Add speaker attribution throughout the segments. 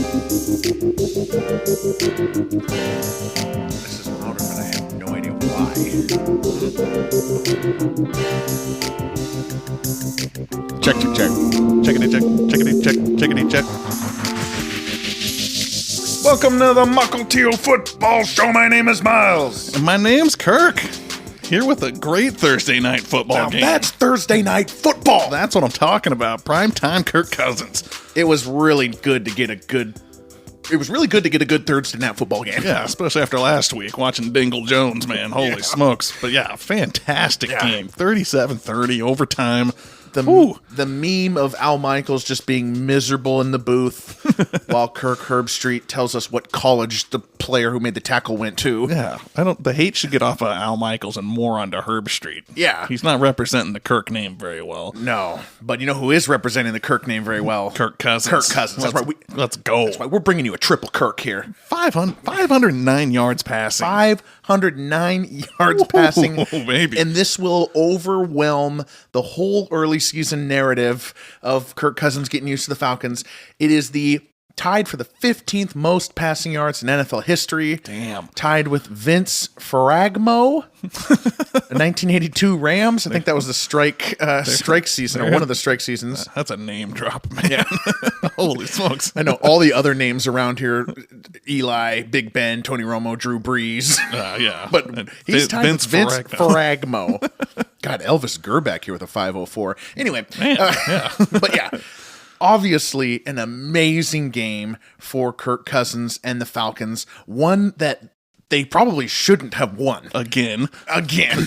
Speaker 1: This is louder, but I have no idea why.
Speaker 2: Check. Checkity check.
Speaker 1: Welcome to the Mukilteo Football Show. My name is Miles.
Speaker 2: And my name's Kirk. Here with a great Thursday night football game.
Speaker 1: That's Thursday night football.
Speaker 2: That's what I'm talking about. Primetime Kirk Cousins.
Speaker 1: It was really good to get a good Thursday night football game.
Speaker 2: Yeah, especially after last week watching Dingle Jones, man. Holy smokes. But yeah, fantastic game. 37-30 overtime.
Speaker 1: The meme of Al Michaels just being miserable in the booth while Kirk Herbstreit tells us what college the player who made the tackle went to.
Speaker 2: Yeah, the hate should get off of Al Michaels and more onto Herbstreit.
Speaker 1: Yeah.
Speaker 2: He's not representing the Kirk name very well.
Speaker 1: No, but you know who is representing the Kirk name very well?
Speaker 2: Kirk Cousins.
Speaker 1: Kirk Cousins.
Speaker 2: Let's go.
Speaker 1: That's why we're bringing you a triple Kirk here.
Speaker 2: 509 yards passing.
Speaker 1: 509 yards passing.
Speaker 2: Maybe.
Speaker 1: And this will overwhelm the whole early season narrative of Kirk Cousins getting used to the Falcons. It is tied for the 15th most passing yards in NFL history.
Speaker 2: Damn.
Speaker 1: Tied with Vince Ferragamo, the 1982 Rams. I think that was the strike season, or one of the strike seasons.
Speaker 2: That's a name drop, man.
Speaker 1: Yeah.
Speaker 2: Holy smokes.
Speaker 1: I know all the other names around here: Eli, Big Ben, Tony Romo, Drew Brees.
Speaker 2: Yeah.
Speaker 1: But he's tied with Vince Ferragamo. God, Elvis Gerback here with a 504. Anyway, but yeah. Obviously, an amazing game for Kirk Cousins and the Falcons. One that they probably shouldn't have won.
Speaker 2: Again.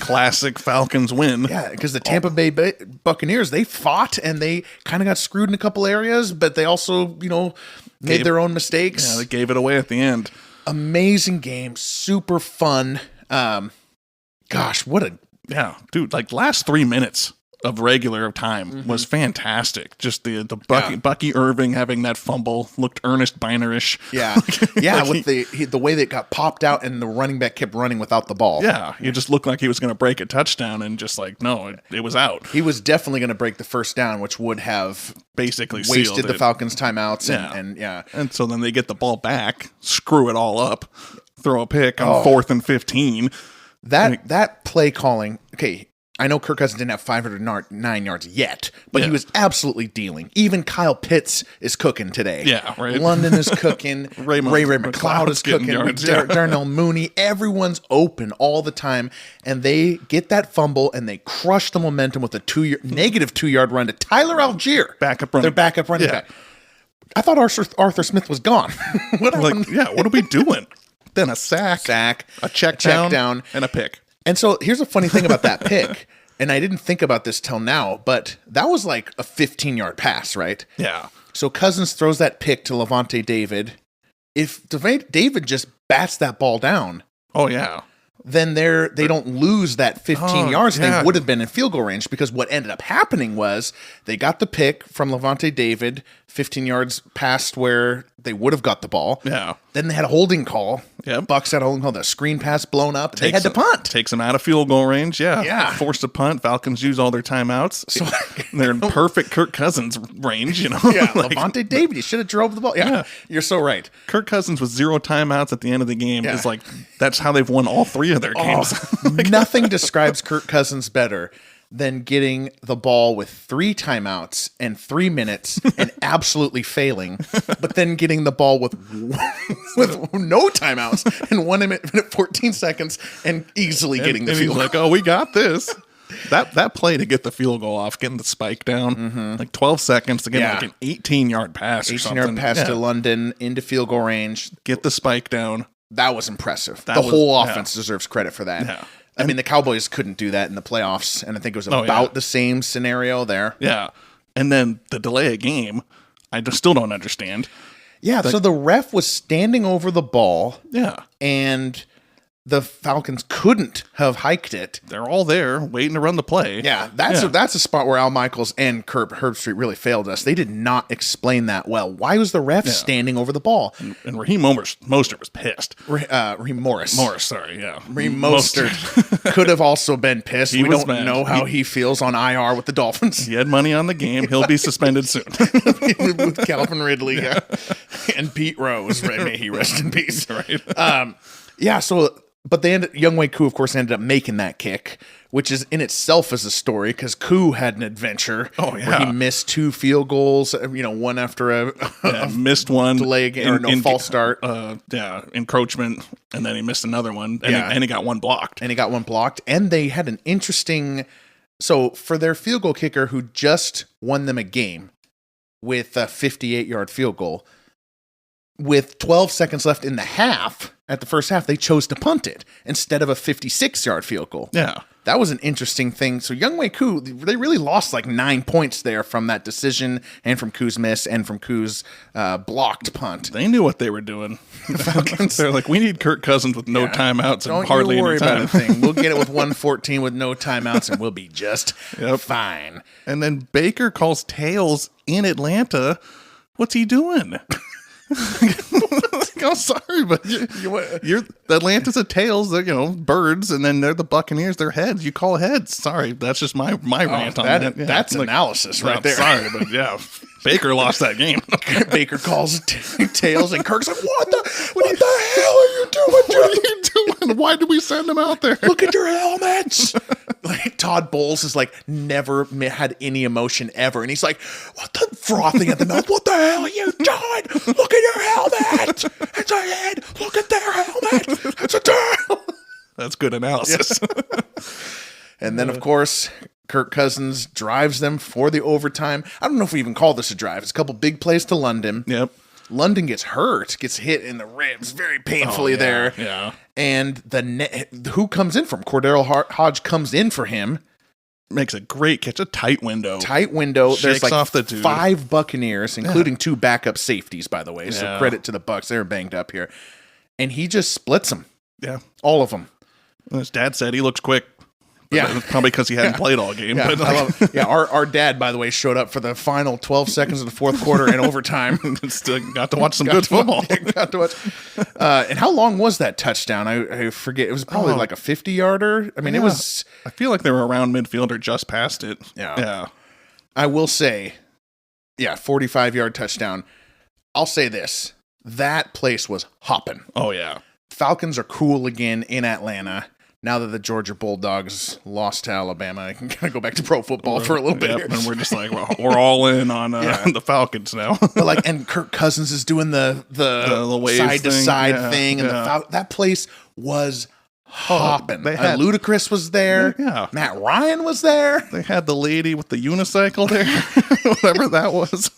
Speaker 2: Classic Falcons win.
Speaker 1: Yeah, because the Tampa Bay Buccaneers, they fought and they kind of got screwed in a couple areas, but they also, made their own mistakes.
Speaker 2: Yeah, they gave it away at the end.
Speaker 1: Amazing game. Super fun. Gosh, what a...
Speaker 2: Yeah, dude, last 3 minutes of regular time was fantastic. Just the Bucky Irving having that fumble looked Ernest Biner-ish.
Speaker 1: Yeah, with the way that it got popped out and the running back kept running without the ball.
Speaker 2: Yeah, it just looked like he was going to break a touchdown and just no, it was out.
Speaker 1: He was definitely going to break the first down, which would have
Speaker 2: basically
Speaker 1: wasted the Falcons' timeouts.
Speaker 2: And so then they get the ball back, screw it all up, throw a pick on 4th and 15.
Speaker 1: That play calling, okay, I know Kirk Cousins didn't have 509 yards yet, but he was absolutely dealing. Even Kyle Pitts is cooking today.
Speaker 2: Yeah, right.
Speaker 1: London is cooking. Ray McLeod is cooking. Darnell Mooney. Everyone's open all the time, and they get that fumble, and they crush the momentum with a negative 2-yard run to Tyler Algier. Their backup running back. I thought Arthur Smith was gone.
Speaker 2: What are we doing? Then a sack, a check down, and a pick.
Speaker 1: And so here's a funny thing about that pick, and I didn't think about this till now, but that was like a 15-yard pass, right?
Speaker 2: Yeah.
Speaker 1: So Cousins throws that pick to Levante David. If David just bats that ball down, then they don't lose that 15 yards. They would have been in field goal range, because what ended up happening was they got the pick from Levante David, 15 yards past where they would have got the ball.
Speaker 2: Yeah.
Speaker 1: Then they had a holding call.
Speaker 2: Yeah.
Speaker 1: Bucs had a holding call. The screen pass blown up. They had to punt.
Speaker 2: Takes them out of field goal range. Yeah.
Speaker 1: Yeah.
Speaker 2: Forced to punt. Falcons use all their timeouts. So they're in perfect Kirk Cousins range,
Speaker 1: Yeah. Levante David, you should have drove the ball. Yeah. You're so right.
Speaker 2: Kirk Cousins with 0 timeouts at the end of the game is that's how they've won all 3 of their games.
Speaker 1: Nothing describes Kirk Cousins better than getting the ball with 3 timeouts and 3 minutes and absolutely failing, but then getting the ball with no timeouts and 1 minute 14 seconds and easily getting the field goal.
Speaker 2: We got this. That play to get the field goal off, getting the spike down, 12 seconds to get an 18-yard pass or something.
Speaker 1: 18-yard pass to London into field goal range.
Speaker 2: Get the spike down.
Speaker 1: That was impressive. The whole offense deserves credit for that. Yeah. I mean, the Cowboys couldn't do that in the playoffs, and I think it was about the same scenario there.
Speaker 2: Yeah. And then the delay of game, I still don't understand.
Speaker 1: Yeah, so the ref was standing over the ball.
Speaker 2: Yeah.
Speaker 1: And the Falcons couldn't have hiked it.
Speaker 2: They're all there waiting to run the play.
Speaker 1: Yeah, that's a spot where Al Michaels and Kirk Herbstreit really failed us. They did not explain that well. Why was the ref standing over the ball?
Speaker 2: And Raheem Mostert was pissed.
Speaker 1: Raheem Morris.
Speaker 2: Raheem
Speaker 1: Mostert could have also been pissed. We don't know how he feels on IR with the Dolphins.
Speaker 2: He had money on the game. He'll be suspended soon.
Speaker 1: With Calvin Ridley. Yeah. and Pete Rose, right? May he rest in peace.
Speaker 2: Right.
Speaker 1: Yeah. So, but Younghoe Koo, of course, ended up making that kick, which is in itself is a story because Koo had an adventure.
Speaker 2: Oh yeah.
Speaker 1: Where he missed 2 field goals. One after a
Speaker 2: missed one
Speaker 1: delay false start.
Speaker 2: Encroachment, and then he missed another one. And he got one blocked.
Speaker 1: And they had an interesting. So for their field goal kicker who just won them a game with a 58-yard field goal, with 12 seconds left in the first half, they chose to punt it instead of a 56-yard field goal.
Speaker 2: Yeah.
Speaker 1: That was an interesting thing. So Younghoe Koo, they really lost like 9 points there from that decision and from Koo's miss and from Koo's blocked punt.
Speaker 2: They knew what they were doing. The Falcons, they're like, we need Kirk Cousins with no timeouts and hardly any time.
Speaker 1: Don't worry about a thing. We'll get it with 114 with no timeouts and we'll be just fine.
Speaker 2: And then Baker calls tails in Atlanta. What's he doing? I'm sorry, but you're Atlanta's a tails, they're birds, and then they're the Buccaneers, they're heads. You call heads. Sorry, that's just my rant on that.
Speaker 1: That's analysis right there.
Speaker 2: Sorry, but yeah, Baker lost that game.
Speaker 1: Baker calls tails, and Kirk's like, "What the hell are you doing?
Speaker 2: What are you doing? Why did we send him out there?
Speaker 1: Look at your helmets." Like Todd Bowles has never had any emotion ever, and he's like, "What the frothing at the mouth? What the hell are you doing? Look at your helmet. It's a head. Look at their helmet. It's a tail."
Speaker 2: That's good analysis.
Speaker 1: And then, of course, Kirk Cousins drives them for the overtime. I don't know if we even call this a drive. It's a couple big plays to London.
Speaker 2: Yep.
Speaker 1: London gets hit in the ribs very painfully there.
Speaker 2: Yeah.
Speaker 1: And who comes in from? Cordero Hodge comes in for him.
Speaker 2: Makes a great catch, a tight window.
Speaker 1: There's like
Speaker 2: off the dude.
Speaker 1: 5 Buccaneers, including 2 backup safeties, by the way. So credit to the Bucs. They're banged up here. And he just splits them.
Speaker 2: Yeah.
Speaker 1: All of them.
Speaker 2: His dad said he looks quick.
Speaker 1: Yeah.
Speaker 2: Probably because he hadn't played all game.
Speaker 1: Yeah,
Speaker 2: but
Speaker 1: I love it. Yeah, our dad, by the way, showed up for the final 12 seconds of the fourth quarter and overtime.
Speaker 2: Still got to watch some good football.
Speaker 1: Got to watch. And how long was that touchdown? I forget. It was probably like a 50-yarder. I mean, it was...
Speaker 2: I feel like they were around midfield or just past it.
Speaker 1: Yeah. I will say, 45-yard touchdown. I'll say this. That place was hopping.
Speaker 2: Oh, yeah.
Speaker 1: Falcons are cool again in Atlanta. Now that the Georgia Bulldogs lost to Alabama, I can kind of go back to pro football for a little bit here.
Speaker 2: And we're just like, well, we're all in on the Falcons now.
Speaker 1: But and Kirk Cousins is doing the side to side thing, and that place was hopping. Ludacris was there.
Speaker 2: Yeah.
Speaker 1: Matt Ryan was there.
Speaker 2: They had the lady with the unicycle there, whatever that was.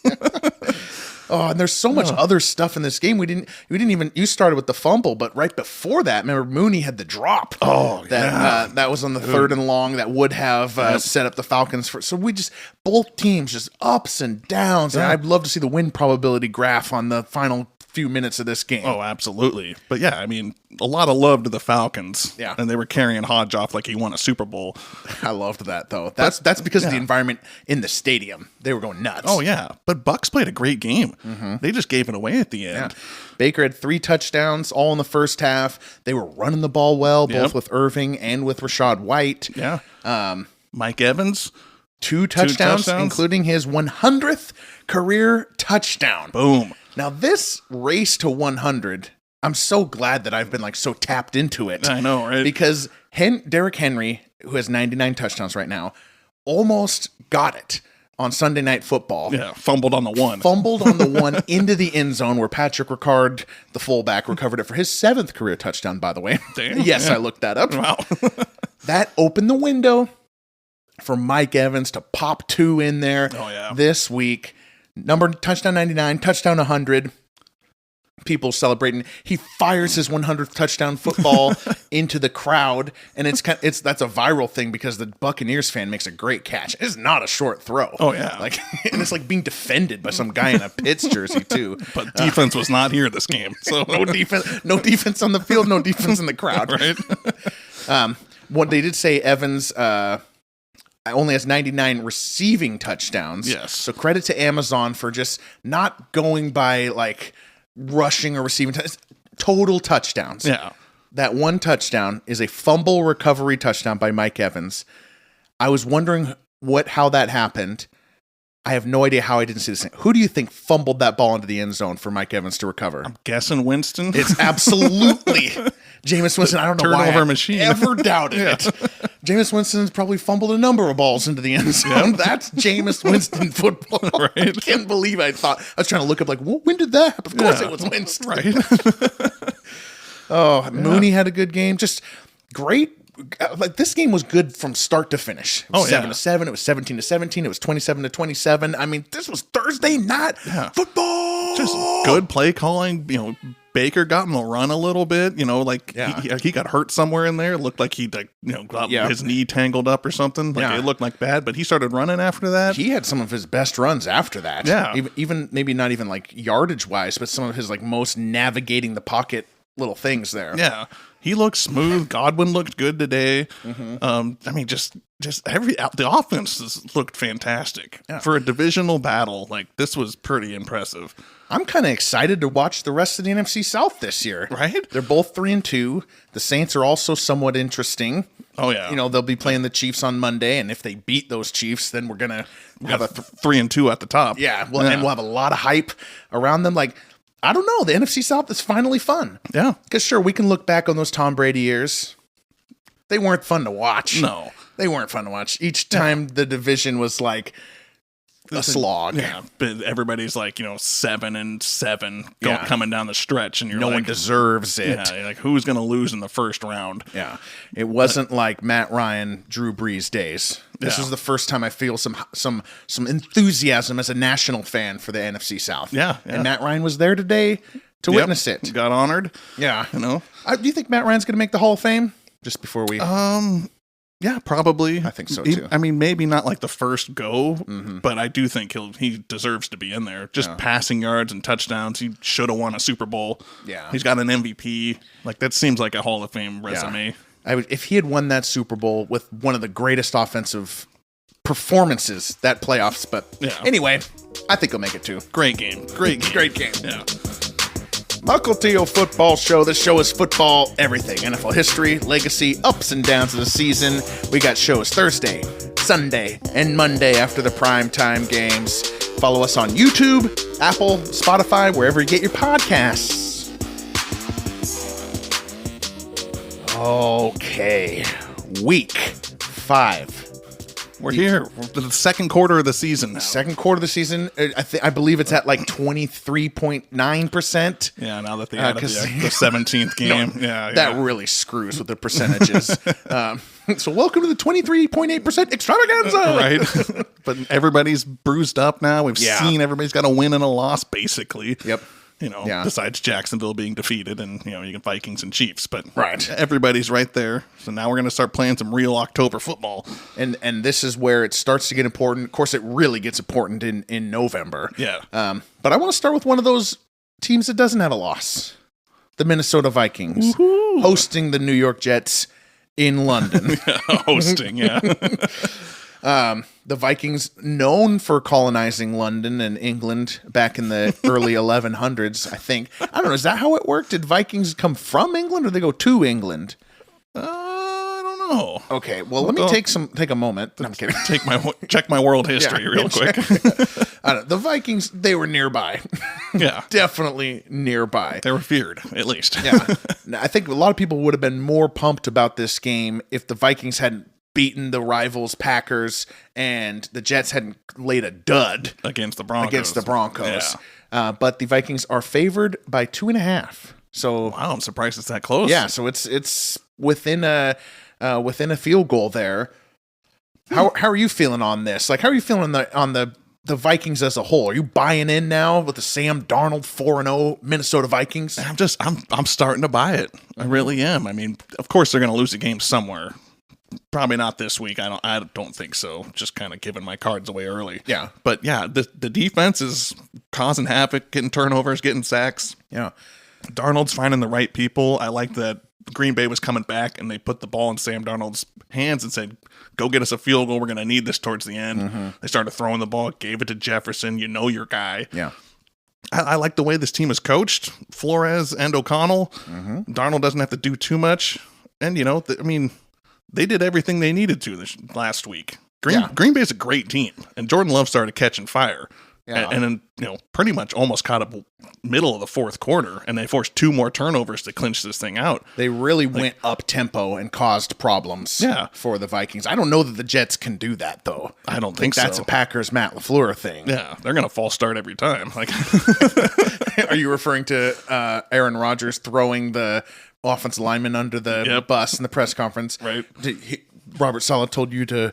Speaker 1: Oh, and there's so much other stuff in this game. You started with the fumble, but right before that, remember Mooney had the drop.
Speaker 2: Oh,
Speaker 1: that was on the 3rd and long that would have set up the Falcons for. So both teams just ups and downs. And I'd love to see the win probability graph on the final few minutes of this game.
Speaker 2: Oh, absolutely. But yeah, I mean, a lot of love to the Falcons.
Speaker 1: Yeah.
Speaker 2: And they were carrying Hodge off like he won a Super Bowl.
Speaker 1: I loved that, though. That's because of the environment in the stadium. They were going nuts.
Speaker 2: Oh, yeah. But Bucs played a great game. Mm-hmm. They just gave it away at the end.
Speaker 1: Yeah. Baker had 3 touchdowns, all in the first half. They were running the ball well, both with Irving and with Rashad White.
Speaker 2: Yeah. Mike Evans.
Speaker 1: 2 touchdowns, including his 100th career touchdown.
Speaker 2: Boom.
Speaker 1: Now, this race to 100, I'm so glad that I've been so tapped into it.
Speaker 2: I know, right?
Speaker 1: Because Derrick Henry, who has 99 touchdowns right now, almost got it on Sunday Night Football.
Speaker 2: Yeah, fumbled on the one
Speaker 1: into the end zone where Patrick Ricard, the fullback, recovered it for his 7th career touchdown, by the way.
Speaker 2: Damn.
Speaker 1: Yes, I looked that up.
Speaker 2: Wow.
Speaker 1: That opened the window for Mike Evans to pop 2 in there this week. Touchdown 99, touchdown 100. People celebrating. He fires his 100th touchdown football into the crowd, and that's a viral thing because the Buccaneers fan makes a great catch. It's not a short throw.
Speaker 2: Oh yeah,
Speaker 1: and it's being defended by some guy in a Pitts jersey too.
Speaker 2: But defense was not here this game, so
Speaker 1: no defense on the field, no defense in the crowd.
Speaker 2: Right.
Speaker 1: What they did say, Evans only has 99 receiving touchdowns.
Speaker 2: Yes.
Speaker 1: So credit to Amazon for just not going by rushing or receiving total touchdowns.
Speaker 2: Yeah.
Speaker 1: That one touchdown is a fumble recovery touchdown by Mike Evans. I was wondering how that happened. I have no idea how I didn't see this. Who do you think fumbled that ball into the end zone for Mike Evans to recover?
Speaker 2: I'm guessing Winston.
Speaker 1: It's absolutely Jameis Winston. I don't know why I
Speaker 2: machine.
Speaker 1: ever doubted it. Jameis Winston's probably fumbled a number of balls into the end zone. That's Jameis Winston football. Right. I can't believe I was trying to look up like, well, when did that happen? Of course it was Winston. Right. Mooney had a good game. Just great. Like this game was good from start to finish. It was 7-7. It was 17-17. It was 27-27. I mean, this was Thursday night football.
Speaker 2: Just good play calling. You know, Baker got him to run a little bit. You know, like he got hurt somewhere in there. It looked like he got his knee tangled up or something. Like it looked like bad, but he started running after that.
Speaker 1: He had some of his best runs after that.
Speaker 2: Yeah,
Speaker 1: even maybe not even like yardage wise, but some of his like most navigating the pocket little things there.
Speaker 2: Yeah. He looked smooth. Godwin looked good today. I mean, just the offense looked fantastic for a divisional battle. Like this was pretty impressive.
Speaker 1: I'm kind of excited to watch the rest of the NFC South this year.
Speaker 2: Right?
Speaker 1: They're both 3-2. The Saints are also somewhat interesting.
Speaker 2: Oh yeah.
Speaker 1: You know, they'll be playing the Chiefs on Monday, and if they beat those Chiefs, then we're gonna have a
Speaker 2: 3-2 at the top.
Speaker 1: Yeah. Well, and we'll have a lot of hype around them. Like, I don't know. The NFC South is finally fun.
Speaker 2: Yeah.
Speaker 1: Because sure, we can look back on those Tom Brady years. They weren't fun to watch.
Speaker 2: No.
Speaker 1: They weren't fun to watch. Each time the division was like a slog.
Speaker 2: Yeah. But everybody's like, 7-7 coming down the stretch. And you're
Speaker 1: no one deserves it.
Speaker 2: Yeah. Like, who's going to lose in the first round?
Speaker 1: Yeah. It wasn't like Matt Ryan, Drew Brees days. This is the first time I feel some enthusiasm as a national fan for the NFC South.
Speaker 2: Yeah.
Speaker 1: And Matt Ryan was there today to witness it.
Speaker 2: Got honored.
Speaker 1: Yeah.
Speaker 2: Do
Speaker 1: you think Matt Ryan's going to make the Hall of Fame? Just before we...
Speaker 2: Yeah, probably.
Speaker 1: I think so too.
Speaker 2: I mean, maybe not like the first go, but I do think he deserves to be in there. Just passing yards and touchdowns. He should have won a Super Bowl.
Speaker 1: Yeah.
Speaker 2: He's got an MVP. Like, that seems like a Hall of Fame resume.
Speaker 1: If he had won that Super Bowl with one of the greatest offensive performances that playoffs, but anyway, I think he'll make it too.
Speaker 2: Great game.
Speaker 1: Great game.
Speaker 2: Yeah.
Speaker 1: Mukilteo Football Show. This show is football, everything. NFL history, legacy, ups and downs of the season. We got shows Thursday, Sunday, and Monday after the primetime games. Follow us on YouTube, Apple, Spotify, wherever you get your podcasts. Okay. Week 5.
Speaker 2: We're here. We're the second quarter of the season now.
Speaker 1: Second quarter of the season. I believe it's at like 23.9%.
Speaker 2: Yeah, now that they added the 17th game.
Speaker 1: That really screws with the percentages. So welcome to the 23.8% extravaganza.
Speaker 2: Right. But everybody's bruised up now. We've seen everybody's got a win and a loss, basically.
Speaker 1: Yep.
Speaker 2: Besides Jacksonville being defeated and, you get Vikings and Chiefs, but
Speaker 1: right.
Speaker 2: Everybody's right there. So now we're going to start playing some real October football.
Speaker 1: And this is where it starts to get important. Of course, it really gets important in November.
Speaker 2: Yeah.
Speaker 1: But I want to start with one of those teams that doesn't have a loss. The Minnesota Vikings.
Speaker 2: Woo-hoo.
Speaker 1: Hosting the New York Jets in London.
Speaker 2: Hosting, yeah.
Speaker 1: The Vikings, known for colonizing London and England back in the early 1100s, I think. I don't know. Is that how it worked? Did Vikings come from England or did they go to England?
Speaker 2: I don't know.
Speaker 1: Okay, well, let me take a moment. No, I'm kidding.
Speaker 2: Check my world history real quick.
Speaker 1: I don't know. The Vikings, they were nearby.
Speaker 2: Yeah.
Speaker 1: Definitely nearby.
Speaker 2: They were feared, at least.
Speaker 1: Yeah. Now, I think a lot of people would have been more pumped about this game if the Vikings hadn't beaten the rivals Packers and the Jets hadn't laid a dud
Speaker 2: against the Broncos.
Speaker 1: Yeah. But the Vikings are favored by 2.5. So
Speaker 2: wow, I'm surprised it's that close.
Speaker 1: Yeah, so it's within a field goal there. How are you feeling on this? Like, how are you feeling on the Vikings as a whole? Are you buying in now with the Sam Darnold 4-0 Minnesota Vikings?
Speaker 2: I'm starting to buy it. I really am. I mean, of course they're going to lose a game somewhere. Probably not this week. I don't think so. Just kind of giving my cards away early.
Speaker 1: Yeah.
Speaker 2: But yeah, the defense is causing havoc, getting turnovers, getting sacks.
Speaker 1: Yeah.
Speaker 2: Darnold's finding the right people. I like that Green Bay was coming back and they put the ball in Sam Darnold's hands and said, go get us a field goal. We're going to need this towards the end. Mm-hmm. They started throwing the ball, gave it to Jefferson. You know your guy.
Speaker 1: Yeah.
Speaker 2: I like the way this team is coached. Flores and O'Connell. Mm-hmm. Darnold doesn't have to do too much. And, they did everything they needed to this last week. Green Bay's a great team, and Jordan Love started catching fire.
Speaker 1: Yeah.
Speaker 2: And then, pretty much almost caught up middle of the fourth quarter, and they forced 2 more turnovers to clinch this thing out.
Speaker 1: They really went up tempo and caused problems for the Vikings. I don't know that the Jets can do that, though.
Speaker 2: I don't think so.
Speaker 1: That's a Packers Matt LaFleur thing.
Speaker 2: Yeah, they're going to false start every time.
Speaker 1: Are you referring to Aaron Rodgers throwing the offensive lineman under the bus in the press conference?
Speaker 2: Right.
Speaker 1: Robert Saleh told you to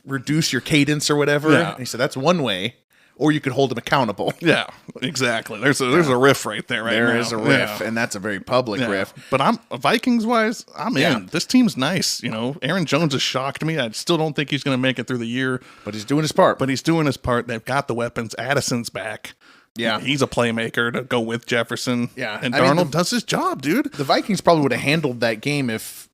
Speaker 1: reduce your cadence or whatever.
Speaker 2: Yeah.
Speaker 1: And he said that's one way, or you could hold him accountable.
Speaker 2: Yeah, exactly. There's a riff right there.
Speaker 1: There is a riff, and that's a very public riff.
Speaker 2: But I'm Vikings wise, I'm in. This team's nice. Aaron Jones has shocked me. I still don't think he's going to make it through the year,
Speaker 1: but he's doing his part.
Speaker 2: They've got the weapons. Addison's back.
Speaker 1: Yeah,
Speaker 2: he's a playmaker to go with Jefferson.
Speaker 1: Yeah,
Speaker 2: and Darnold does his job, dude.
Speaker 1: The Vikings probably would have handled that game if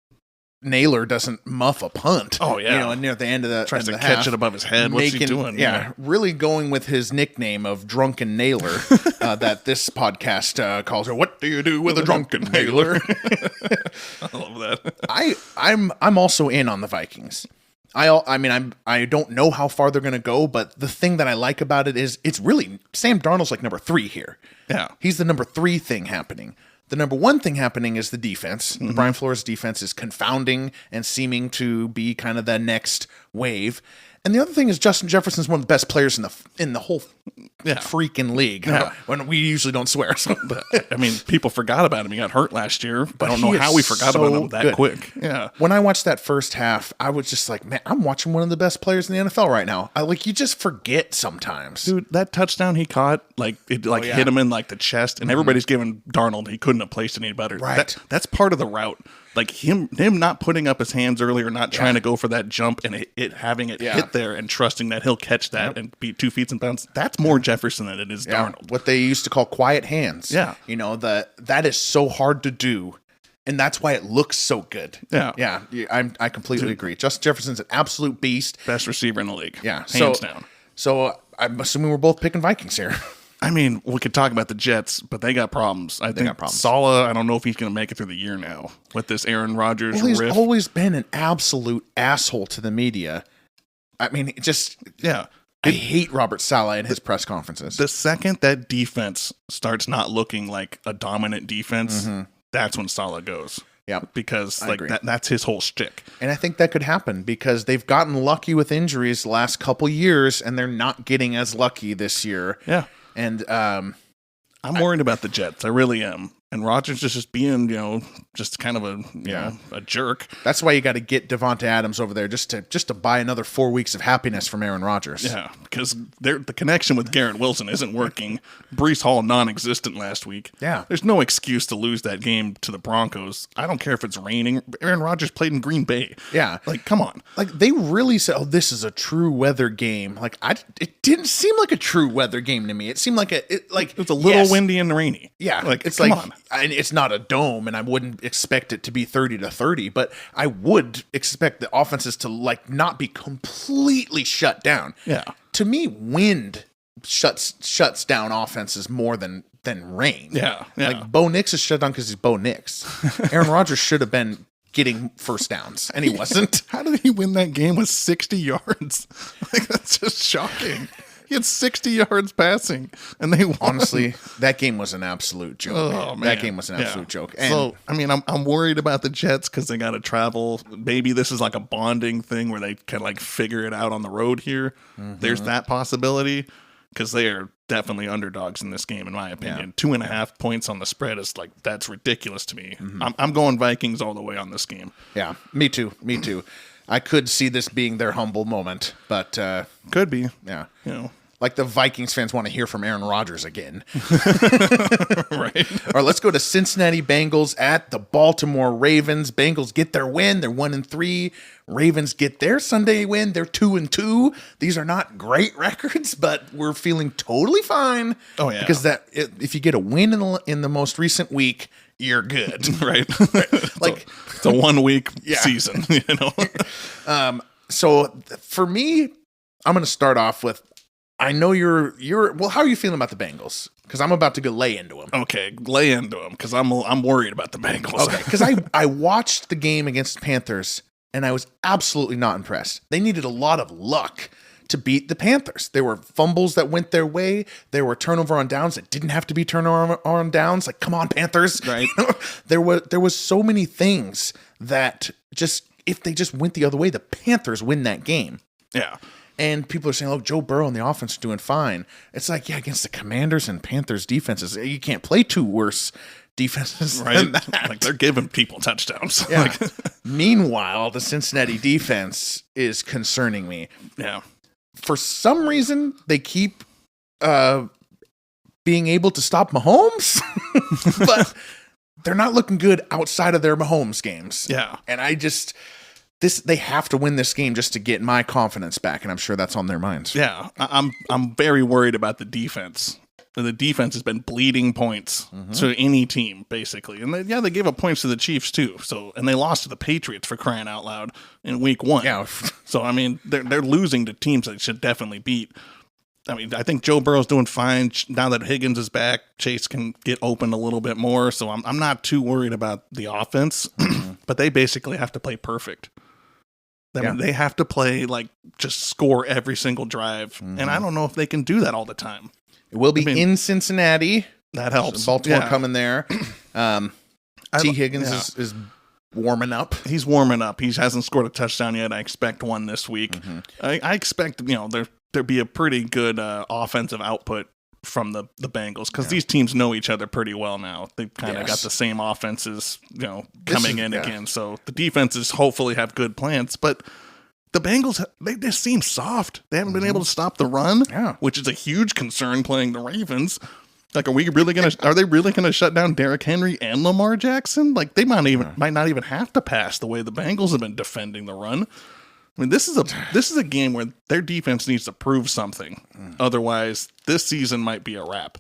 Speaker 1: Naylor doesn't muff a punt.
Speaker 2: Oh, yeah.
Speaker 1: Near the end of the
Speaker 2: tries to
Speaker 1: catch
Speaker 2: half, it above his head. What's he doing?
Speaker 1: Yeah, really going with his nickname of Drunken Naylor that this podcast calls her. What do you do with a drunken Naylor?
Speaker 2: I love that.
Speaker 1: I'm also in on the Vikings. I don't know how far they're going to go, but the thing that I like about it is it's really Sam Darnold's like number 3 here.
Speaker 2: Yeah,
Speaker 1: he's the number 3 thing happening. The number 1 thing happening is the defense. Mm-hmm. Brian Flores' defense is confounding and seeming to be kind of the next wave. And the other thing is Justin Jefferson's one of the best players in the whole freaking league.
Speaker 2: Yeah.
Speaker 1: When we usually don't swear. So.
Speaker 2: But, people forgot about him. He got hurt last year. But I don't know how we forgot about him that quick. Yeah.
Speaker 1: When I watched that first half, I was just like, man, I'm watching one of the best players in the NFL right now. You just forget sometimes.
Speaker 2: Dude, that touchdown he caught, hit him in the chest, and everybody's giving Darnold, he couldn't have placed it any better.
Speaker 1: Right.
Speaker 2: That's part of the route. Him not putting up his hands earlier, not trying to go for that jump and having it hit there and trusting that he'll catch that and be 2 feet in bounds. That's more Jefferson than it is Darnold.
Speaker 1: What they used to call quiet hands.
Speaker 2: Yeah.
Speaker 1: That is so hard to do. And that's why it looks so good.
Speaker 2: Yeah.
Speaker 1: Yeah. I completely agree. Justin Jefferson's an absolute beast.
Speaker 2: Best receiver in the league.
Speaker 1: Yeah.
Speaker 2: Hands down.
Speaker 1: So I'm assuming we're both picking Vikings here.
Speaker 2: We could talk about the Jets, but they got problems. I think Saleh, I don't know if he's going to make it through the year now with this Aaron Rodgers riff.
Speaker 1: He's always been an absolute asshole to the media. I hate Robert Saleh in his press conferences.
Speaker 2: The second that defense starts not looking like a dominant defense, that's when Saleh goes.
Speaker 1: Yeah,
Speaker 2: because that's his whole shtick.
Speaker 1: And I think that could happen because they've gotten lucky with injuries the last couple years, and they're not getting as lucky this year.
Speaker 2: Yeah.
Speaker 1: And
Speaker 2: I'm worried about the Jets. I really am. And Rodgers is just being, just kind of a jerk.
Speaker 1: That's why you got to get Devonta Adams over there just to buy another 4 weeks of happiness from Aaron Rodgers.
Speaker 2: Yeah, because the connection with Garrett Wilson isn't working. Breece Hall non-existent last week.
Speaker 1: Yeah,
Speaker 2: there's no excuse to lose that game to the Broncos. I don't care if it's raining. Aaron Rodgers played in Green Bay.
Speaker 1: Yeah,
Speaker 2: come on.
Speaker 1: They really said, "Oh, this is a true weather game." It didn't seem like a true weather game to me. It seemed like it was
Speaker 2: a little windy and rainy.
Speaker 1: Yeah, come on. It's not a dome, and I wouldn't expect it to be 30-30, but I would expect the offenses to not be completely shut down.
Speaker 2: Yeah.
Speaker 1: To me, wind shuts down offenses more than rain.
Speaker 2: Yeah.
Speaker 1: Bo Nix is shut down because he's Bo Nix. Aaron Rodgers should have been getting first downs, and he wasn't.
Speaker 2: How did he win that game with 60 yards? That's just shocking. He had 60 yards passing, and they won.
Speaker 1: Honestly, that game was an absolute joke.
Speaker 2: Oh, man.
Speaker 1: That game was an absolute joke. And
Speaker 2: so, I'm worried about the Jets because they got to travel. Maybe this is like a bonding thing where they can figure it out on the road here. Mm-hmm. There's that possibility because they are definitely underdogs in this game, in my opinion. 2.5 points on the spread is that's ridiculous to me. Mm-hmm. I'm going Vikings all the way on this game.
Speaker 1: Yeah, me too. I could see this being their humble moment, but
Speaker 2: could be.
Speaker 1: Yeah, the Vikings fans want to hear from Aaron Rodgers again.
Speaker 2: Right.
Speaker 1: All right, let's go to Cincinnati Bengals at the Baltimore Ravens. Bengals get their win. They're 1-3. Ravens get their Sunday win. They're 2-2. These are not great records, but we're feeling totally fine.
Speaker 2: Oh, yeah.
Speaker 1: Because if you get a win in the most recent week, you're good.
Speaker 2: Right. It's a 1 week season,
Speaker 1: So for me, I'm going to start off with, I know you're well, how are you feeling about the Bengals? Because I'm about to go lay into them.
Speaker 2: Okay, lay into them because I'm worried about the Bengals.
Speaker 1: Okay, because I watched the game against the Panthers and I was absolutely not impressed. They needed a lot of luck to beat the Panthers. There were fumbles that went their way. There were turnover on downs that didn't have to be turnover on downs. Like, come on, Panthers.
Speaker 2: Right.
Speaker 1: There was so many things that just, if they just went the other way, the Panthers win that game.
Speaker 2: Yeah.
Speaker 1: And people are saying, oh, Joe Burrow and the offense are doing fine. It's like, yeah, against the Commanders and Panthers defenses, you can't play two worse defenses than that.
Speaker 2: Like, they're giving people touchdowns.
Speaker 1: Yeah. Meanwhile, the Cincinnati defense is concerning me.
Speaker 2: Yeah.
Speaker 1: For some reason, they keep being able to stop Mahomes, but they're not looking good outside of their Mahomes games.
Speaker 2: Yeah.
Speaker 1: And they have to win this game just to get my confidence back, and I'm sure that's on their minds.
Speaker 2: Yeah. I'm very worried about the defense. The defense has been bleeding points to any team, basically. And they gave up points to the Chiefs, too. And they lost to the Patriots, for crying out loud, in week 1.
Speaker 1: Yeah.
Speaker 2: So, I mean, they're losing to teams that should definitely beat. I mean, I think Joe Burrow's doing fine. Now that Higgins is back, Chase can get open a little bit more. So I'm not too worried about the offense. But they basically have to play perfect. I mean, they have to play, like, just score every single drive. And I don't know if they can do that all the time.
Speaker 1: It will be in Cincinnati.
Speaker 2: That helps.
Speaker 1: Baltimore coming there. T. Higgins is warming up.
Speaker 2: He's warming up. He hasn't scored a touchdown yet. I expect one this week. I expect, there be a pretty good offensive output from the Bengals, because these teams know each other pretty well now. They've kind of got the same offenses, coming in again. So the defenses hopefully have good plans, but the Bengals, they just seem soft. They haven't been able to stop the run, which is a huge concern playing the Ravens. Like, are they really gonna shut down Derrick Henry and Lamar Jackson? Like, they might not even have to pass the way the Bengals have been defending the run. I mean, this is a game where their defense needs to prove something. Otherwise, this season might be a wrap.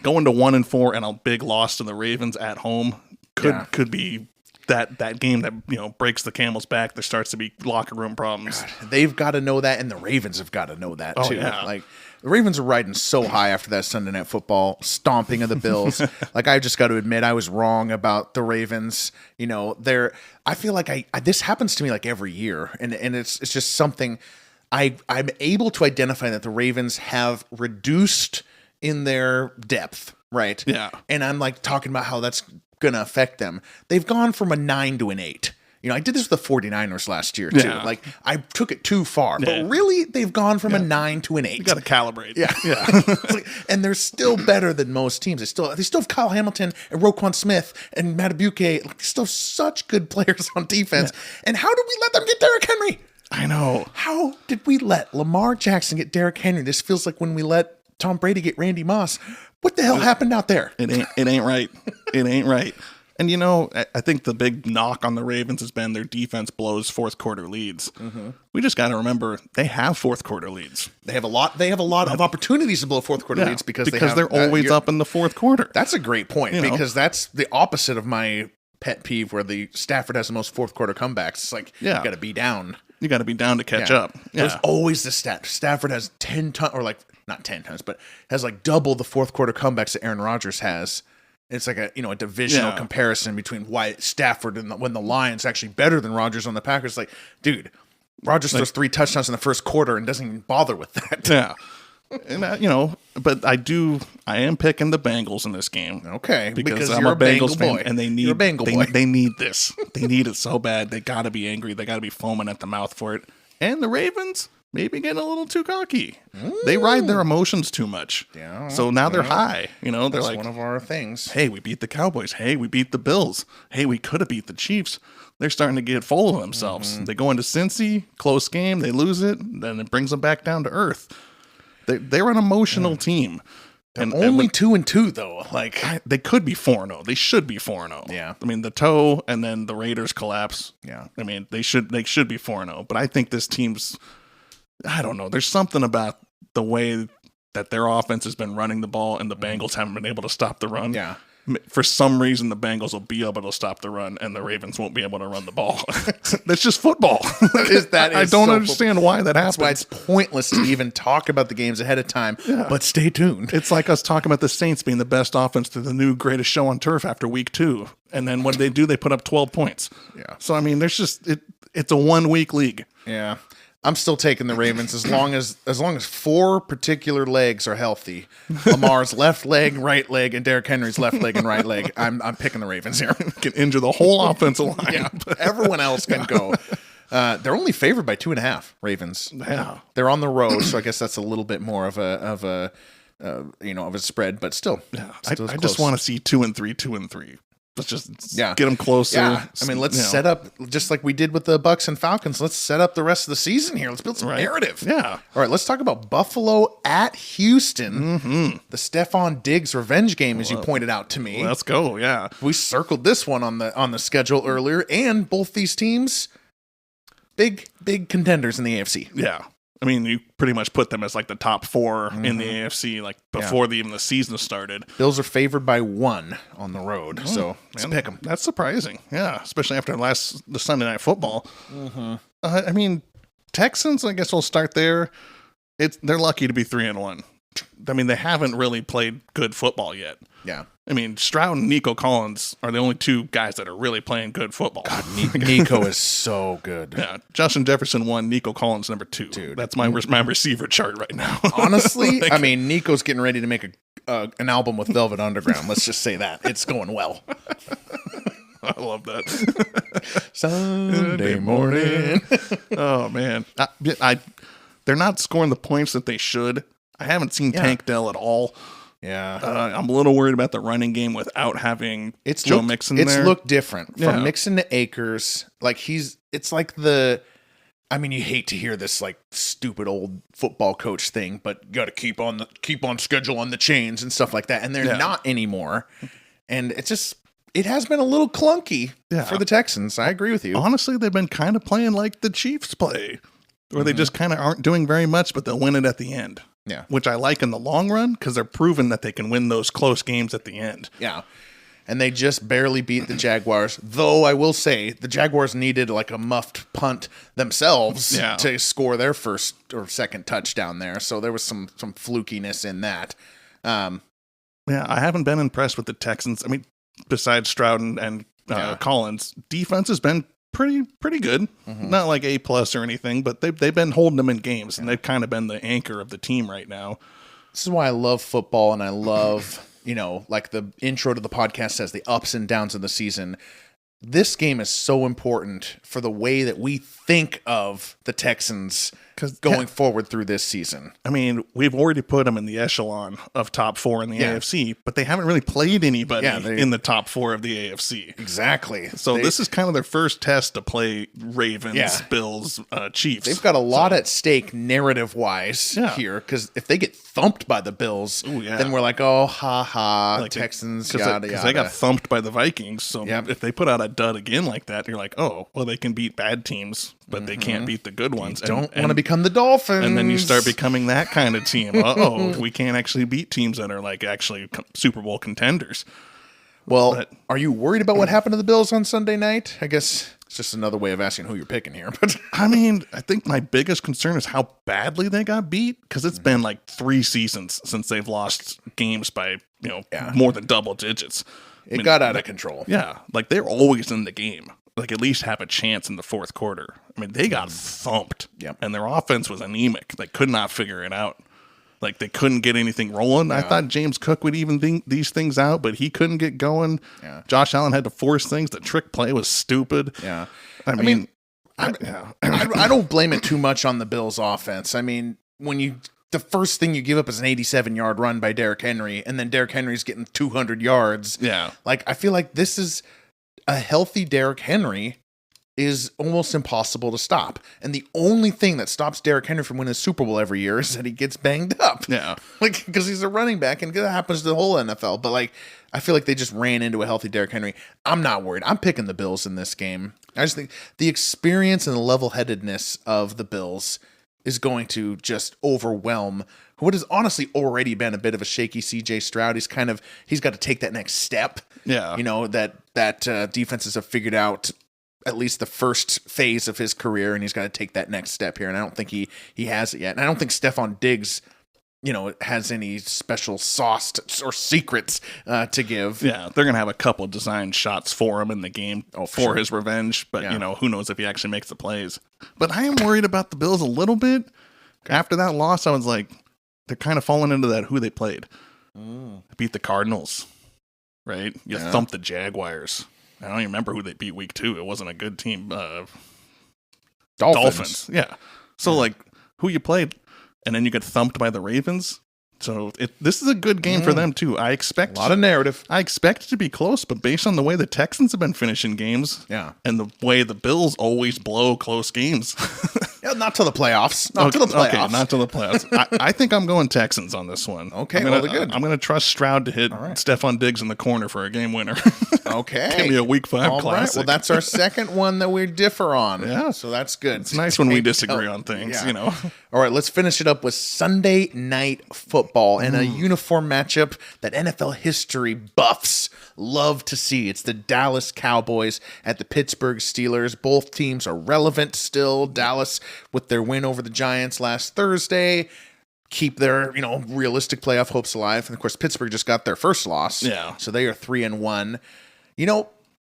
Speaker 2: Going to 1-4 and a big loss to the Ravens at home could be that game that breaks the camel's back. There starts to be locker room problems.
Speaker 1: God, they've got to know that, and the Ravens have got to know that too.
Speaker 2: Yeah.
Speaker 1: Like, the Ravens are riding so high after that Sunday Night Football stomping of the Bills. Like, I just got to admit, I was wrong about the Ravens. I feel like this happens to me like every year, and it's just something I'm able to identify that the Ravens have reduced in their depth, right?
Speaker 2: Yeah.
Speaker 1: And I'm like talking about how that's going to affect them. They've gone from a 9 to an 8. I did this with the 49ers last year, too.
Speaker 2: Yeah.
Speaker 1: Like, I took it too far. But really, they've gone from a 9 to an 8.
Speaker 2: You got to calibrate.
Speaker 1: Yeah. And they're still better than most teams. They still have Kyle Hamilton and Roquan Smith and Madubuike. They still have such good players on defense. Yeah. And how did we let them get Derrick Henry?
Speaker 2: I know.
Speaker 1: How did we let Lamar Jackson get Derrick Henry? This feels like when we let Tom Brady get Randy Moss. What the hell happened out there?
Speaker 2: It ain't right. It ain't right. And, I think the big knock on the Ravens has been their defense blows fourth quarter leads. We just got to remember they have fourth quarter leads.
Speaker 1: They have a lot of opportunities to blow fourth quarter leads because
Speaker 2: they're always up in the fourth quarter.
Speaker 1: That's a great point, because that's the opposite of my pet peeve where the Stafford has the most fourth quarter comebacks. It's like, you got to be down.
Speaker 2: You got to be down to catch up. Yeah.
Speaker 1: There's always the stat. Stafford has 10 tons, or like not 10 tons, but has like double the fourth quarter comebacks that Aaron Rodgers has. It's like a divisional comparison between why Stafford and when the Lions actually better than Rodgers on the Packers. Like, dude, Rodgers throws 3 touchdowns in the first quarter and doesn't even bother with that.
Speaker 2: Yeah. And but I am picking the Bengals in this game.
Speaker 1: Okay,
Speaker 2: because I'm a Bengals fan, and they need they need this. They need it so bad. They got to be angry. They got to be foaming at the mouth for it. And the Ravens maybe getting a little too cocky. They ride their emotions too much. Yeah. So now they're high. They're
Speaker 1: that's
Speaker 2: like
Speaker 1: one of our things.
Speaker 2: Hey, we beat the Cowboys. Hey, we beat the Bills. Hey, we could have beat the Chiefs. They're starting to get full of themselves. They go into Cincy, close game, they lose it, then it brings them back down to earth. They're an emotional team.
Speaker 1: They're only 2-2 though. Like,
Speaker 2: they could be 4-0. They should be 4-0.
Speaker 1: Yeah.
Speaker 2: I mean, the toe and then the Raiders collapse.
Speaker 1: Yeah.
Speaker 2: I mean, they should be 4-0. But I think this team's, I don't know. There's something about the way that their offense has been running the ball and the Bengals haven't been able to stop the run.
Speaker 1: Yeah.
Speaker 2: for some reason the Bengals will be able to stop the run and the Ravens won't be able to run the ball. That's just football. I don't understand why that happens.
Speaker 1: That's why it's pointless to even talk about the games ahead of time, but stay tuned.
Speaker 2: It's like us talking about the Saints being the best offense to the new greatest show on turf after week 2. And then what do? They put up 12 points.
Speaker 1: Yeah.
Speaker 2: So, I mean, there's just, it's a 1 week league.
Speaker 1: Yeah. I'm still taking the Ravens as long as 4 particular legs are healthy. Lamar's left leg, right leg, and Derrick Henry's left leg and right leg. I'm picking the Ravens here.
Speaker 2: Can injure the whole offensive line.
Speaker 1: Yeah, everyone else can go. They're only favored by 2.5. Ravens.
Speaker 2: Yeah,
Speaker 1: they're on the road, so I guess that's a little bit more of a spread, but still.
Speaker 2: Yeah, I just want to see 2-3, 2-3. Let's just get them closer.
Speaker 1: Yeah. I mean, let's set up, just like we did with the Bucs and Falcons, let's set up the rest of the season here. Let's build some narrative.
Speaker 2: Yeah.
Speaker 1: All right, let's talk about Buffalo at Houston.
Speaker 2: Mm-hmm.
Speaker 1: The Stephon Diggs revenge game, as you pointed out to me.
Speaker 2: Let's go, yeah.
Speaker 1: We circled this one on the schedule earlier, and both these teams, big contenders in the AFC.
Speaker 2: Yeah. I mean, you pretty much put them as like the top 4 in the AFC, like before even the season started.
Speaker 1: Bills are favored by 1 on the road, so let's pick them.
Speaker 2: That's surprising, yeah, especially after the Sunday Night Football.
Speaker 1: Mm-hmm.
Speaker 2: I mean, Texans, I guess we'll start there. They're lucky to be 3-1. I mean, they haven't really played good football yet.
Speaker 1: Yeah.
Speaker 2: I mean, Stroud and Nico Collins are the only 2 guys that are really playing good football.
Speaker 1: God, Nico is so good.
Speaker 2: Yeah, Justin Jefferson 1, Nico Collins number 2. Dude, that's my receiver chart right now.
Speaker 1: Honestly, I mean, Nico's getting ready to make an album with Velvet Underground. Let's just say that it's going well.
Speaker 2: I love that.
Speaker 1: Sunday morning.
Speaker 2: Oh man, they're not scoring the points that they should. I haven't seen Tank Dell at all.
Speaker 1: Yeah,
Speaker 2: I'm a little worried about the running game without having Joe Mixon there.
Speaker 1: It's looked different from Mixon to Akers. Like it's like I mean, you hate to hear this like stupid old football coach thing, but you got to keep on schedule on the chains and stuff like that, and they're not anymore. And it has been a little clunky for the Texans. I agree with you.
Speaker 2: Honestly, they've been kind of playing like the Chiefs play, where they just kind of aren't doing very much, but they'll win it at the end.
Speaker 1: Yeah.
Speaker 2: Which I like in the long run because they're proven that they can win those close games at the end.
Speaker 1: Yeah. And they just barely beat the Jaguars. Though I will say the Jaguars needed like a muffed punt themselves to score their first or second touchdown there. So there was some flukiness in that.
Speaker 2: I haven't been impressed with the Texans. I mean, besides Stroud and Collins, defense has been pretty good. Mm-hmm. Not like A+ or anything, but they've been holding them in games, and they've kind of been the anchor of the team right now.
Speaker 1: This is why I love football, and I love, like the intro to the podcast says, the ups and downs of the season. This game is so important for the way that we think of the Texans going forward through this season.
Speaker 2: I mean, we've already put them in the echelon of top 4 in the AFC, but they haven't really played anybody in the top 4 of the AFC.
Speaker 1: Exactly.
Speaker 2: So this is kind of their first test to play Ravens, Bills, Chiefs.
Speaker 1: They've got a lot at stake narrative-wise here, because if they get thumped by the Bills, then we're like, oh, ha, like Texans, yada, yada.
Speaker 2: Because they got thumped by the Vikings, so if they put out a dud again like that, you're like, oh, well, they can beat bad teams, but they can't beat the good ones.
Speaker 1: You don't want to become the Dolphins.
Speaker 2: And then you start becoming that kind of team. We can't actually beat teams that are like actually Super Bowl contenders.
Speaker 1: Well, are you worried about what happened to the Bills on Sunday night? I guess it's just another way of asking who you're picking here. But
Speaker 2: I mean, I think my biggest concern is how badly they got beat, because it's been like 3 seasons since they've lost games by more than double digits.
Speaker 1: It got out of control.
Speaker 2: Yeah, like they're always in the game. Like at least have a chance in the fourth quarter. I mean, they got thumped, and their offense was anemic. They could not figure it out. Like they couldn't get anything rolling. I thought James Cook would even think these things out, but he couldn't get going. Yeah. Josh Allen had to force things. The trick play was stupid.
Speaker 1: Yeah,
Speaker 2: I mean,
Speaker 1: I don't blame it too much on the Bills' offense. I mean, the first thing you give up is an 87-yard run by Derrick Henry, and then Derrick Henry's getting 200 yards.
Speaker 2: Yeah,
Speaker 1: like I feel like this is. A healthy Derrick Henry is almost impossible to stop. And the only thing that stops Derrick Henry from winning a Super Bowl every year is that he gets banged up.
Speaker 2: Yeah.
Speaker 1: Like, because he's a running back, and that happens to the whole NFL. But, like, I feel like they just ran into a healthy Derrick Henry. I'm not worried. I'm picking the Bills in this game. I just think the experience and the level-headedness of the Bills is going to just overwhelm what has honestly already been a bit of a shaky CJ Stroud. He's got to take that next step.
Speaker 2: Yeah.
Speaker 1: That defenses have figured out at least the first phase of his career, and he's got to take that next step here. And I don't think he has it yet. And I don't think Stephon Diggs, has any special sauce or secrets to give.
Speaker 2: Yeah, they're going to have a couple design shots for him in the game for his revenge. But, who knows if he actually makes the plays. But I am worried about the Bills a little bit. After that loss, I was like, they're kind of falling into that who they played. Beat the Cardinals, right? You thumped the Jaguars. I don't even remember who they beat week 2. It wasn't a good team. Dolphins. Yeah. So, who you played, and then you get thumped by the Ravens. So this is a good game for them, too. I expect
Speaker 1: a lot of narrative.
Speaker 2: I expect it to be close, but based on the way the Texans have been finishing games and the way the Bills always blow close games.
Speaker 1: Not to the playoffs. Not to the playoffs.
Speaker 2: Okay, not to the playoffs. I think I'm going Texans on this one.
Speaker 1: Okay,
Speaker 2: I'm going to trust Stroud to hit Stephon Diggs in the corner for a game winner.
Speaker 1: Okay.
Speaker 2: Give me a week 5 classic.
Speaker 1: Right. Well, that's our second one that we differ on.
Speaker 2: Yeah.
Speaker 1: So that's good.
Speaker 2: It's nice when we disagree on things,
Speaker 1: All right, let's finish it up with Sunday Night Football and a uniform matchup that NFL history buffs love to see. It's the Dallas Cowboys at the Pittsburgh Steelers. Both teams are relevant still. Dallas, with their win over the Giants last Thursday, keep their, realistic playoff hopes alive. And of course, Pittsburgh just got their first loss.
Speaker 2: Yeah.
Speaker 1: So they are 3-1.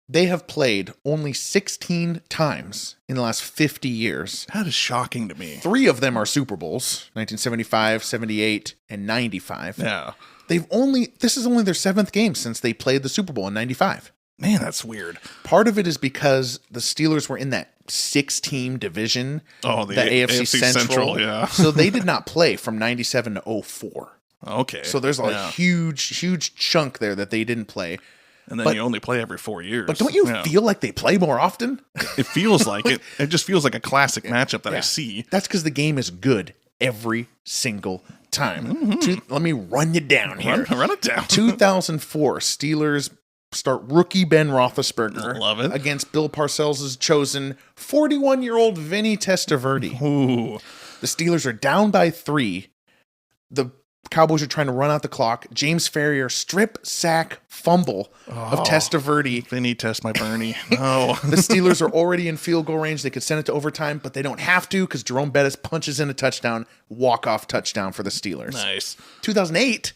Speaker 1: They have played only 16 times in the last 50 years.
Speaker 2: That is shocking to me.
Speaker 1: 3 of them are Super Bowls, 1975, 78, and 95.
Speaker 2: Yeah.
Speaker 1: This is only their 7th game since they played the Super Bowl in 95.
Speaker 2: Man, that's weird.
Speaker 1: Part of it is because the Steelers were in that 6-team division.
Speaker 2: Oh, the
Speaker 1: AFC Central.
Speaker 2: Yeah.
Speaker 1: So they did not play from 97 to 04.
Speaker 2: Okay.
Speaker 1: So there's a huge chunk there that they didn't play.
Speaker 2: And then you only play every 4 years.
Speaker 1: But don't you feel like they play more often?
Speaker 2: It feels like it. It just feels like a classic matchup that I see.
Speaker 1: That's because the game is good every single time. Let me run you down here.
Speaker 2: Run it down.
Speaker 1: 2004, Steelers start rookie Ben Roethlisberger.
Speaker 2: Love it.
Speaker 1: Against Bill Parcells' chosen 41-year-old Vinny Testaverde.
Speaker 2: Ooh.
Speaker 1: The Steelers are down by 3. The Cowboys are trying to run out the clock. James Ferrier strip sack fumble of Testaverde.
Speaker 2: Vinny test my Bernie. No.
Speaker 1: The Steelers are already in field goal range. They could send it to overtime, but they don't have to because Jerome Bettis punches in a touchdown, walk-off touchdown for the Steelers.
Speaker 2: Nice.
Speaker 1: 2008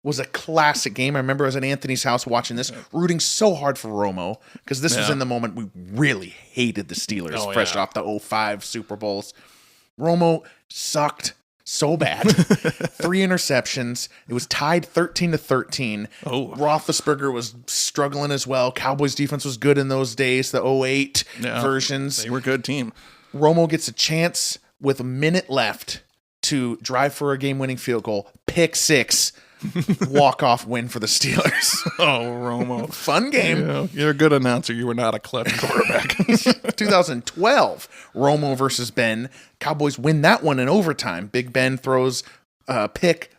Speaker 1: was a classic game. I remember I was at Anthony's house watching this, rooting so hard for Romo because this was in the moment we really hated the Steelers fresh off the 05 Super Bowls. Romo sucked so bad. 3 interceptions. It was tied 13-13. Roethlisberger was struggling as well. Cowboys defense was good in those days, the 08 versions.
Speaker 2: They were a good team.
Speaker 1: Romo gets a chance with a minute left to drive for a game-winning field goal. Pick 6. Walk-off win for the Steelers.
Speaker 2: Romo.
Speaker 1: Fun game.
Speaker 2: Yeah, you're a good announcer. You were not a clever quarterback.
Speaker 1: 2012, Romo versus Ben. Cowboys win that one in overtime. Big Ben throws a pick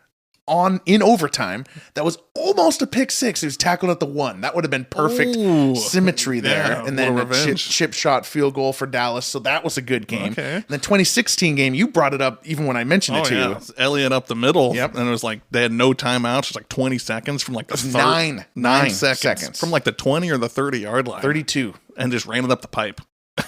Speaker 1: in overtime. That was almost a pick 6. It was tackled at the 1. That would have been perfect symmetry there.
Speaker 2: Yeah,
Speaker 1: and then a chip shot field goal for Dallas. So that was a good game.
Speaker 2: Okay.
Speaker 1: And the 2016 game, you brought it up even when I mentioned it to you.
Speaker 2: Elliott up the middle.
Speaker 1: Yep.
Speaker 2: And it was like they had no timeouts. It was like 20 seconds from like the
Speaker 1: 9
Speaker 2: seconds. From like the 20 or the 30-yard line.
Speaker 1: 32.
Speaker 2: And just ran it up the pipe.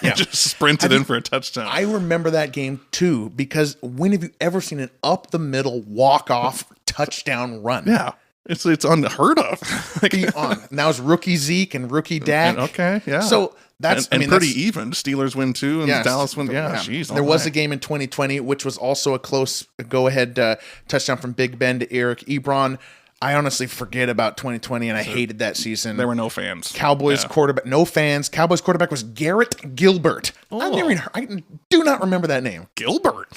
Speaker 2: Yeah. Just sprinted in for a touchdown.
Speaker 1: I remember that game too, because when have you ever seen an up the middle walk-off touchdown run?
Speaker 2: Yeah. It's unheard of.
Speaker 1: And that was rookie Zeke and rookie Dak.
Speaker 2: Okay, yeah.
Speaker 1: So that's
Speaker 2: pretty even. Steelers win 2 and Dallas win. Yeah, jeez.
Speaker 1: There was a game in 2020 which was also a close go-ahead touchdown from Big Ben to Eric Ebron. I honestly forget about 2020, and I hated that season.
Speaker 2: There were no fans.
Speaker 1: Cowboys quarterback, no fans. Cowboys quarterback was Garrett Gilbert. I do not remember that name.
Speaker 2: Gilbert.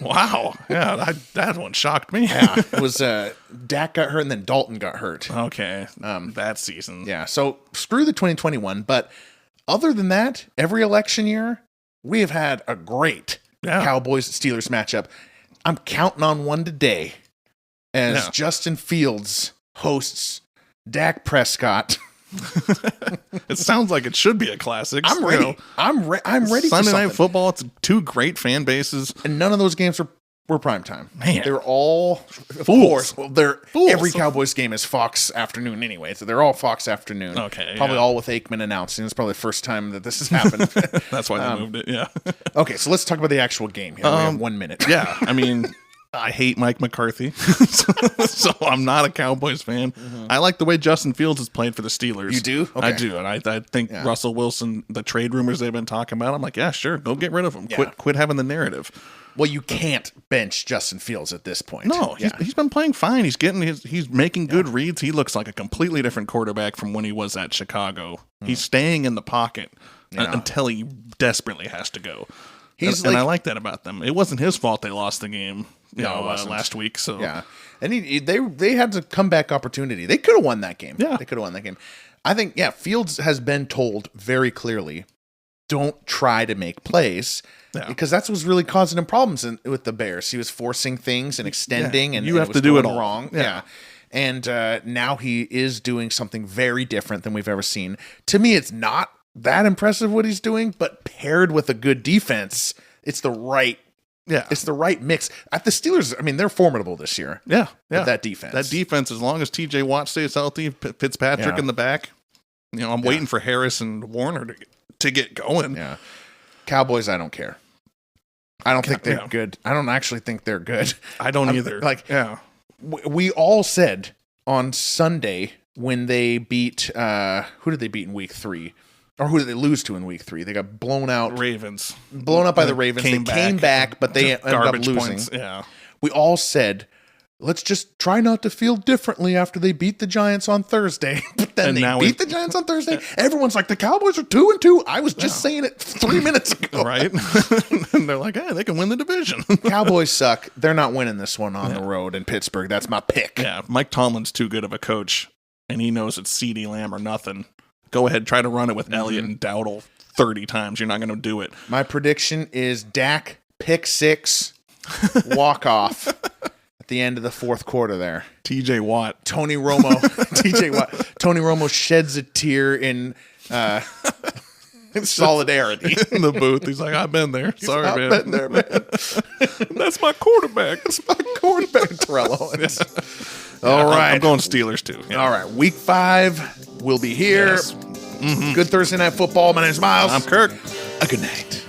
Speaker 2: Wow. Yeah, that one shocked me.
Speaker 1: Yeah, it was Dak got hurt, and then Dalton got hurt.
Speaker 2: Okay, that season.
Speaker 1: Yeah, so screw the 2021. But other than that, every election year, we have had a great Cowboys-Steelers matchup. I'm counting on one today. As Justin Fields hosts Dak Prescott
Speaker 2: It sounds like it should be a classic.
Speaker 1: I'm ready.
Speaker 2: You know,
Speaker 1: I'm ready.
Speaker 2: Sunday
Speaker 1: for
Speaker 2: Night Football. It's two great fan bases,
Speaker 1: and none of those games were prime time.
Speaker 2: Man,
Speaker 1: they're all of course. Well, every Cowboys game is Fox afternoon anyway, so they're all Fox afternoon.
Speaker 2: Okay,
Speaker 1: probably all with Aikman announcing. It's probably the first time that this has happened.
Speaker 2: That's why they moved it. Yeah.
Speaker 1: Okay, so let's talk about the actual game here. We have 1 minute.
Speaker 2: Yeah, I mean, I hate Mike McCarthy, so I'm not a Cowboys fan. Mm-hmm. I like the way Justin Fields has played for the Steelers.
Speaker 1: You do? Okay.
Speaker 2: I do, and I think Russell Wilson, the trade rumors they've been talking about, I'm like, yeah, sure, go get rid of him. Yeah. Quit having the narrative.
Speaker 1: Well, you can't bench Justin Fields at this point.
Speaker 2: No, he's been playing fine. He's making good reads. He looks like a completely different quarterback from when he was at Chicago. He's staying in the pocket until he desperately has to go. And I like that about them. It wasn't his fault they lost the game last week. So
Speaker 1: yeah, and they had the comeback opportunity. They could have won that game. Yeah, they could have won that game. I think Fields has been told very clearly, don't try to make plays because that's what's really causing him problems with the Bears. He was forcing things and extending, and
Speaker 2: you have to do it all
Speaker 1: wrong. Yeah. And now he is doing something very different than we've ever seen. To me, it's not that impressive what he's doing, but paired with a good defense, it's the right mix. At the Steelers, I mean, they're formidable this year.
Speaker 2: Yeah.
Speaker 1: With that defense.
Speaker 2: That defense, as long as TJ Watt stays healthy, Fitzpatrick in the back, I'm waiting for Harris and Warner to get going.
Speaker 1: Yeah. Cowboys, I don't care. I don't think they're good. I don't actually think they're good.
Speaker 2: I don't either.
Speaker 1: We all said on Sunday when they beat who did they beat in week 3? Or who did they lose to in week 3? They got blown out.
Speaker 2: Ravens.
Speaker 1: Blown up by the Ravens. They came back, but they ended up losing.
Speaker 2: Points. Yeah.
Speaker 1: We all said, let's just try not to feel differently after they beat the Giants on Thursday. But then they beat the Giants on Thursday. Everyone's like, the Cowboys are 2-2. I was just saying it 3 minutes ago.
Speaker 2: Right? And they're like, hey, they can win the division.
Speaker 1: Cowboys suck. They're not winning this one on the road in Pittsburgh. That's my pick.
Speaker 2: Yeah, Mike Tomlin's too good of a coach, and he knows it's CeeDee Lamb or nothing. Go ahead, try to run it with Elliott and Dowdle 30 times. You're not going to do it.
Speaker 1: My prediction is Dak, pick 6, walk off at the end of the fourth quarter there.
Speaker 2: TJ Watt.
Speaker 1: Tony Romo. TJ Watt. Tony Romo sheds a tear in solidarity.
Speaker 2: In the booth. He's like, I've been there. Sorry, man.
Speaker 1: I've been there, man.
Speaker 2: That's my quarterback.
Speaker 1: That's my quarterback, Torello. All right.
Speaker 2: I'm going Steelers, too.
Speaker 1: Yeah. All right. Week 5. We'll be here.
Speaker 2: Yes. Mm-hmm.
Speaker 1: Good Thursday Night Football. My name's Miles.
Speaker 2: I'm Kirk.
Speaker 1: A good night.